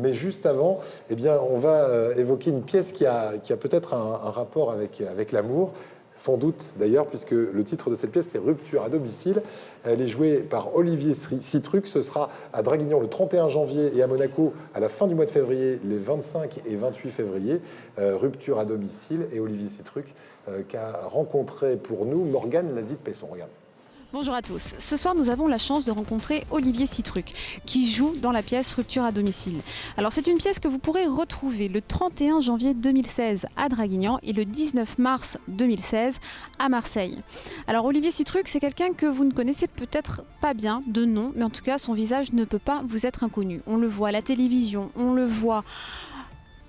Mais juste avant, eh bien, on va évoquer une pièce qui a peut-être un rapport avec l'amour. Sans doute d'ailleurs, puisque le titre de cette pièce, c'est Rupture à domicile. Elle est jouée par Olivier Citruc. Ce sera à Draguignan le 31 janvier et à Monaco à la fin du mois de février, les 25 et 28 février. Rupture à domicile et Olivier Citruc qu'a rencontré pour nous Morgane Lazide-Pesson. Regarde. Bonjour à tous. Ce soir, nous avons la chance de rencontrer Olivier Citruc, qui joue dans la pièce Rupture à domicile. Alors, c'est une pièce que vous pourrez retrouver le 31 janvier 2016 à Draguignan et le 19 mars 2016 à Marseille. Alors, Olivier Citruc, c'est quelqu'un que vous ne connaissez peut-être pas bien de nom, mais en tout cas, son visage ne peut pas vous être inconnu. On le voit à la télévision, on le voit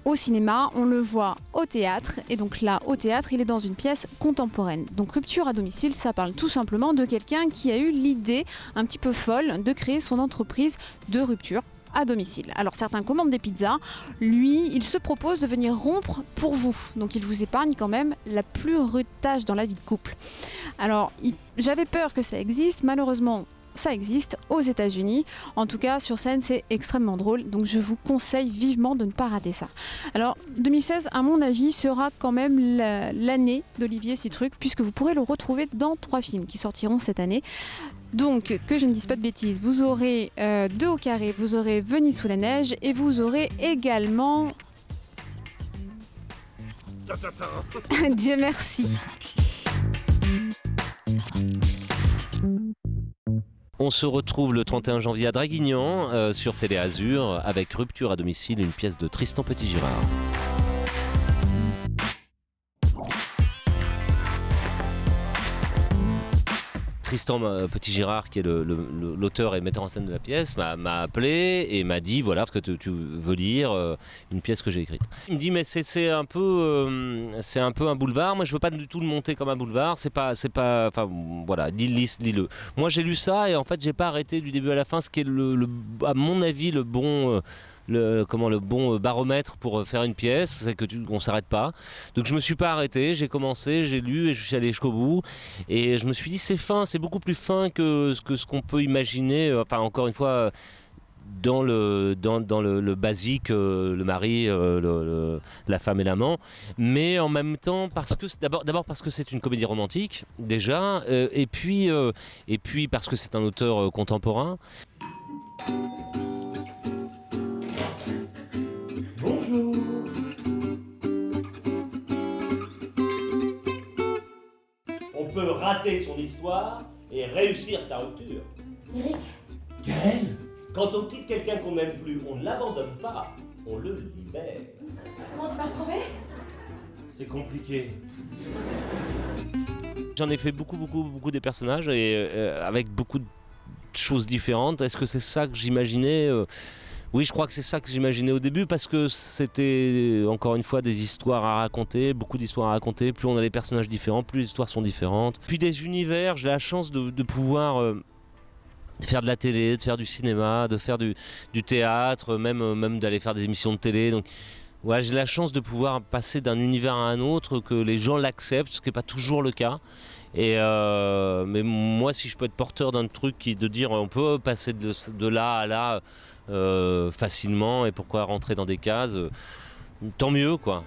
au cinéma, on le voit au théâtre, et donc là, au théâtre, il est dans une pièce contemporaine. Donc Rupture à domicile, ça parle tout simplement de quelqu'un qui a eu l'idée un petit peu folle de créer son entreprise de rupture à domicile. Alors certains commandent des pizzas, lui, il se propose de venir rompre pour vous. Donc il vous épargne quand même la plus rude tâche dans la vie de couple. Alors j'avais peur que ça existe, malheureusement, ça existe aux États-Unis. En tout cas, sur scène, c'est extrêmement drôle. Donc, je vous conseille vivement de ne pas rater ça. Alors, 2016, à mon avis, sera quand même l'année d'Olivier Citruc, puisque vous pourrez le retrouver dans 3 films qui sortiront cette année. Donc, que je ne dise pas de bêtises, vous aurez 2 au carré, vous aurez Venise sous la neige, et vous aurez également... Dieu merci. On se retrouve le 31 janvier à Draguignan sur Télé Azur avec Rupture à domicile, une pièce de Tristan Petit-Girard. Tristan Petit-Girard, qui est l'auteur et metteur en scène de la pièce, m'a appelé et m'a dit voilà, ce que tu veux lire, une pièce que j'ai écrite. Il me dit mais c'est un peu un boulevard. Moi je veux pas du tout le monter comme un boulevard. C'est pas enfin voilà, lis-le. Moi j'ai lu ça et en fait j'ai pas arrêté du début à la fin, ce qui est à mon avis le bon baromètre pour faire une pièce, c'est qu'on s'arrête pas. Donc je me suis pas arrêté, j'ai commencé, j'ai lu et je suis allé jusqu'au bout. Et je me suis dit c'est fin, c'est beaucoup plus fin que ce qu'on peut imaginer. Enfin encore une fois, dans le basique, le mari, la femme et l'amant, mais en même temps parce que d'abord parce que c'est une comédie romantique déjà, et puis parce que c'est un auteur contemporain. Bonjour. On peut rater son histoire et réussir sa rupture. Eric. Gaël. Quand on quitte quelqu'un qu'on n'aime plus, on ne l'abandonne pas, on le libère. Comment tu m'as retrouvé? C'est compliqué. J'en ai fait beaucoup des personnages et avec beaucoup de choses différentes. Est-ce que c'est ça que j'imaginais? Oui, je crois que c'est ça que j'imaginais au début parce que c'était encore une fois des histoires à raconter, beaucoup d'histoires à raconter. Plus on a des personnages différents, plus les histoires sont différentes. Puis des univers, j'ai la chance de pouvoir faire de la télé, de faire du cinéma, de faire du théâtre, même d'aller faire des émissions de télé. Donc ouais, j'ai la chance de pouvoir passer d'un univers à un autre, que les gens l'acceptent, ce qui n'est pas toujours le cas. Et mais moi, si je peux être porteur d'un truc de dire on peut passer de là à là facilement et pourquoi rentrer dans des cases, tant mieux quoi.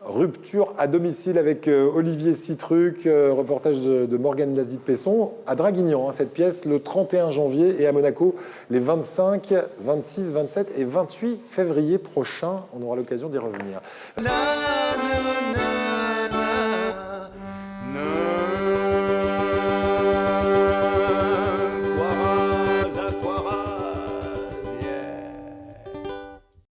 Rupture à domicile avec Olivier Citruc, reportage de Morgane Lazide-Pesson à Draguignan, cette pièce le 31 janvier et à Monaco les 25, 26, 27 et 28 février prochains. On aura l'occasion d'y revenir.